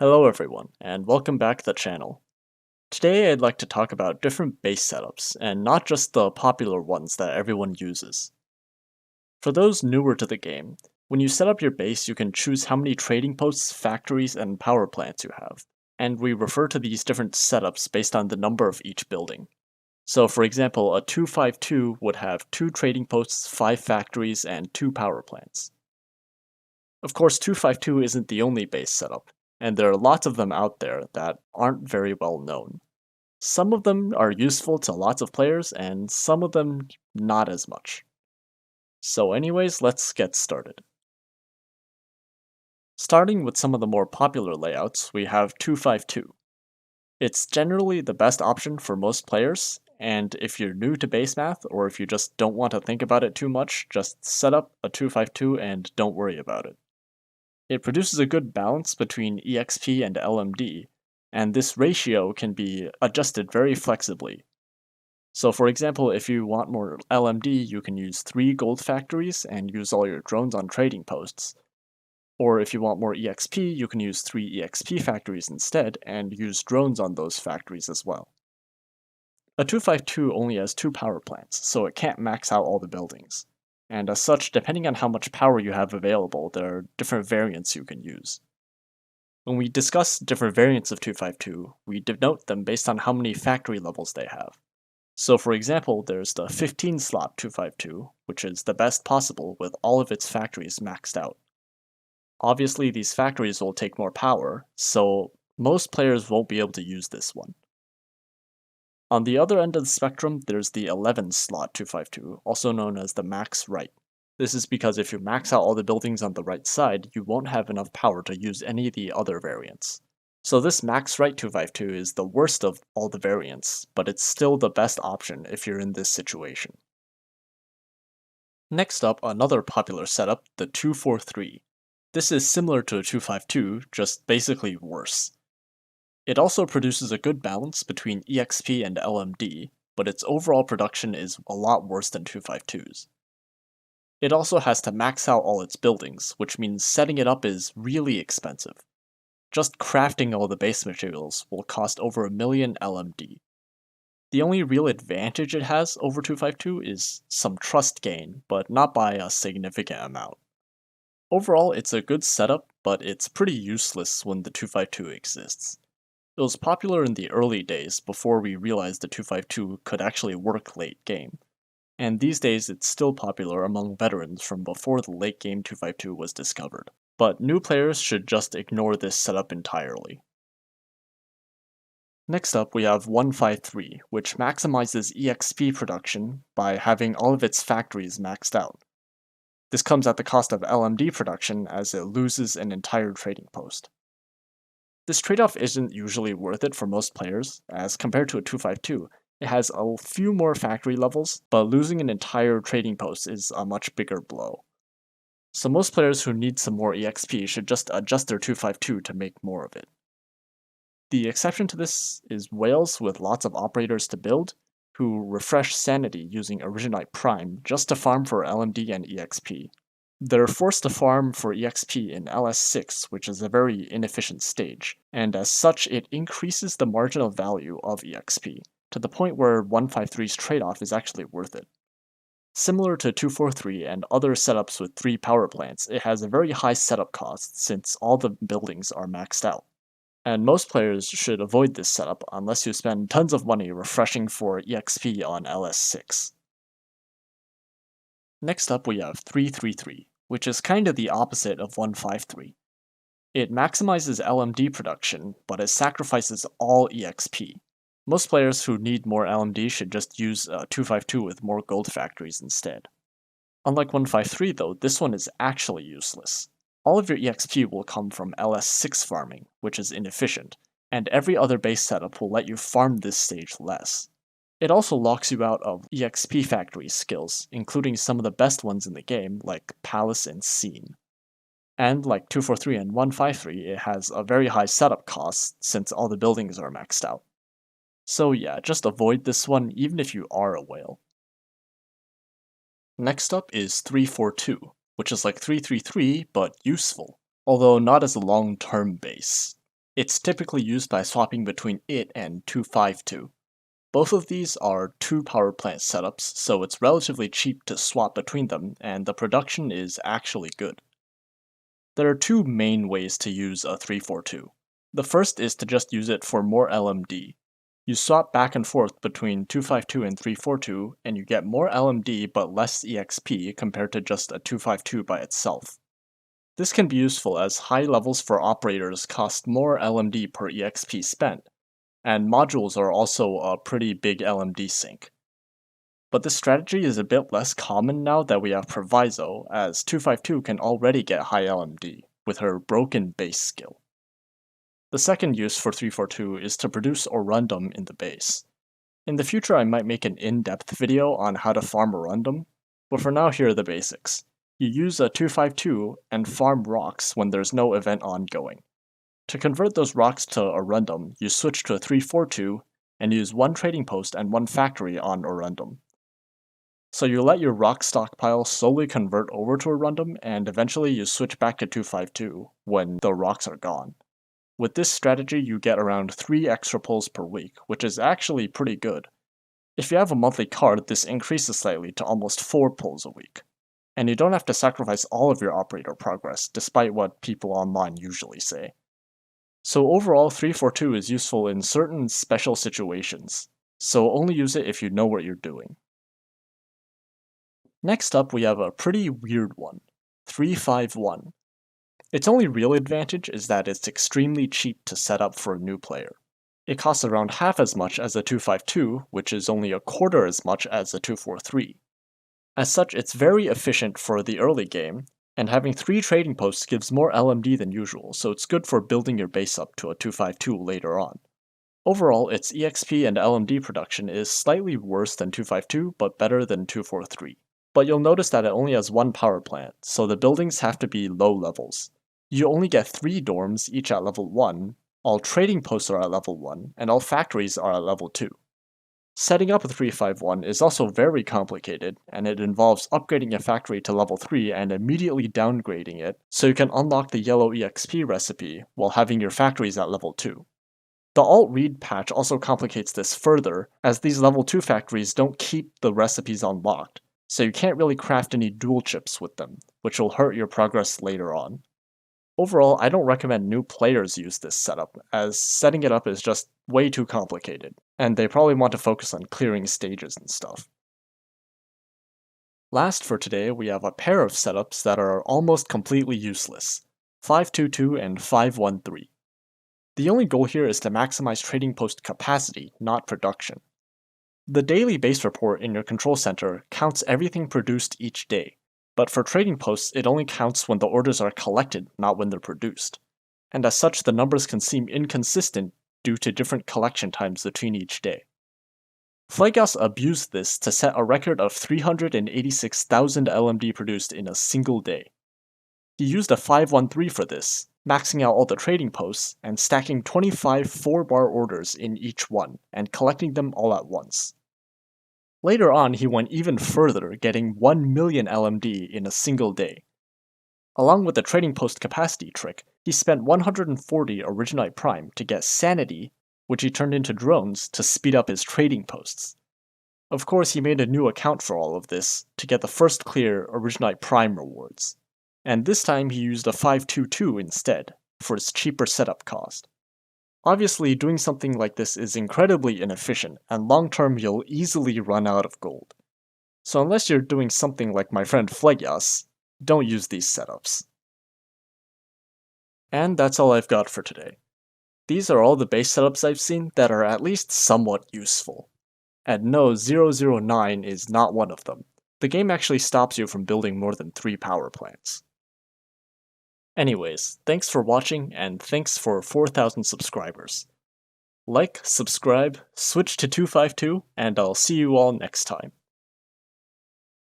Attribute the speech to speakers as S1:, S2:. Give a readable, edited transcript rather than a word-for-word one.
S1: Hello everyone, and welcome back to the channel. Today I'd like to talk about different base setups, and not just the popular ones that everyone uses. For those newer to the game, when you set up your base you can choose how many trading posts, factories, and power plants you have, and we refer to these different setups based on the number of each building. So for example, a 252 would have 2 trading posts, 5 factories, and 2 power plants. Of course, 252 isn't the only base setup, and there are lots of them out there that aren't very well known. Some of them are useful to lots of players, and some of them not as much. So anyways, let's get started. Starting with some of the more popular layouts, we have 252. It's generally the best option for most players, and if you're new to base math, or if you just don't want to think about it too much, just set up a 252 and don't worry about it. It produces a good balance between EXP and LMD, and this ratio can be adjusted very flexibly. So for example, if you want more LMD, you can use 3 gold factories and use all your drones on trading posts. Or if you want more EXP, you can use 3 EXP factories instead and use drones on those factories as well. A 252 only has 2 power plants, so it can't max out all the buildings. And as such, depending on how much power you have available, there are different variants you can use. When we discuss different variants of 252, we denote them based on how many factory levels they have. So for example, there's the 15 slot 252, which is the best possible with all of its factories maxed out. Obviously, these factories will take more power, so most players won't be able to use this one. On the other end of the spectrum, there's the 11 slot 252, also known as the max right. This is because if you max out all the buildings on the right side, you won't have enough power to use any of the other variants. So this max right 252 is the worst of all the variants, but it's still the best option if you're in this situation. Next up, another popular setup, the 243. This is similar to a 252, just basically worse. It also produces a good balance between EXP and LMD, but its overall production is a lot worse than 252's. It also has to max out all its buildings, which means setting it up is really expensive. Just crafting all the base materials will cost over 1 million LMD. The only real advantage it has over 252 is some trust gain, but not by a significant amount. Overall, it's a good setup, but it's pretty useless when the 252 exists. It was popular in the early days before we realized the 252 could actually work late game, and these days it's still popular among veterans from before the late game 252 was discovered. But new players should just ignore this setup entirely. Next up we have 153, which maximizes EXP production by having all of its factories maxed out. This comes at the cost of LMD production as it loses an entire trading post. This trade-off isn't usually worth it for most players, as compared to a 252, it has a few more factory levels, but losing an entire trading post is a much bigger blow. So most players who need some more EXP should just adjust their 252 to make more of it. The exception to this is whales with lots of operators to build, who refresh sanity using Originite Prime just to farm for LMD and EXP. They're forced to farm for EXP in LS6, which is a very inefficient stage, and as such it increases the marginal value of EXP, to the point where 153's trade-off is actually worth it. Similar to 243 and other setups with 3 power plants, it has a very high setup cost since all the buildings are maxed out. And most players should avoid this setup unless you spend tons of money refreshing for EXP on LS6. Next up we have 333, which is kinda the opposite of 153. It maximizes LMD production, but it sacrifices all EXP. Most players who need more LMD should just use 252 with more gold factories instead. Unlike 153 though, this one is actually useless. All of your EXP will come from LS6 farming, which is inefficient, and every other base setup will let you farm this stage less. It also locks you out of EXP factory skills, including some of the best ones in the game, like Palace and Scene. And like 243 and 153, it has a very high setup cost since all the buildings are maxed out. So yeah, just avoid this one even if you are a whale. Next up is 342, which is like 333 but useful, although not as a long-term base. It's typically used by swapping between it and 252. Both of these are 2 power plant setups, so it's relatively cheap to swap between them, and the production is actually good. There are 2 main ways to use a 342. The first is to just use it for more LMD. You swap back and forth between 252 and 342, and you get more LMD but less EXP compared to just a 252 by itself. This can be useful as high levels for operators cost more LMD per EXP spent, and modules are also a pretty big LMD sink. But this strategy is a bit less common now that we have Proviso, as 252 can already get high LMD, with her broken base skill. The second use for 342 is to produce Orundum in the base. In the future I might make an in-depth video on how to farm Orundum, but for now here are the basics. You use a 252 and farm rocks when there's no event ongoing. To convert those rocks to Orundum, you switch to a 342 and use 1 trading post and 1 factory on Orundum. So you let your rock stockpile slowly convert over to Orundum, and eventually you switch back to 252 when the rocks are gone. With this strategy you get around 3 extra pulls per week, which is actually pretty good. If you have a monthly card, this increases slightly to almost 4 pulls a week. And you don't have to sacrifice all of your operator progress, despite what people online usually say. So overall, 342 is useful in certain special situations, so only use it if you know what you're doing. Next up, we have a pretty weird one, 351. Its only real advantage is that it's extremely cheap to set up for a new player. It costs around half as much as a 252, which is only a quarter as much as a 243. As such, it's very efficient for the early game, and having 3 trading posts gives more LMD than usual, so it's good for building your base up to a 252 later on. Overall, its EXP and LMD production is slightly worse than 252, but better than 243. But you'll notice that it only has 1 power plant, so the buildings have to be low levels. You only get 3 dorms, each at level 1, all trading posts are at level 1, and all factories are at level 2. Setting up a 351 is also very complicated, and it involves upgrading a factory to level 3 and immediately downgrading it, so you can unlock the yellow EXP recipe while having your factories at level 2. The alt-read patch also complicates this further, as these level 2 factories don't keep the recipes unlocked, so you can't really craft any dual chips with them, which will hurt your progress later on. Overall, I don't recommend new players use this setup, as setting it up is just way too complicated, and they probably want to focus on clearing stages and stuff. Last for today, we have a pair of setups that are almost completely useless, 522 and 513. The only goal here is to maximize trading post capacity, not production. The daily base report in your control center counts everything produced each day, but for trading posts it only counts when the orders are collected, not when they're produced. And as such, the numbers can seem inconsistent due to different collection times between each day. Flygas abused this to set a record of 386,000 LMD produced in a single day. He used a 513 for this, maxing out all the trading posts and stacking 25 4-bar orders in each one and collecting them all at once. Later on, he went even further, getting 1 million LMD in a single day. Along with the trading post capacity trick, he spent 140 Originite Prime to get Sanity, which he turned into drones to speed up his trading posts. Of course, he made a new account for all of this to get the first clear Originite Prime rewards. And this time he used a 522 instead, for its cheaper setup cost. Obviously, doing something like this is incredibly inefficient, and long-term you'll easily run out of gold. So unless you're doing something like my friend Flegias, don't use these setups. And that's all I've got for today. These are all the base setups I've seen that are at least somewhat useful. And no, 009 is not one of them. The game actually stops you from building more than 3 power plants. Anyways, thanks for watching, and thanks for 4,000 subscribers. Like, subscribe, switch to 252, and I'll see you all next time.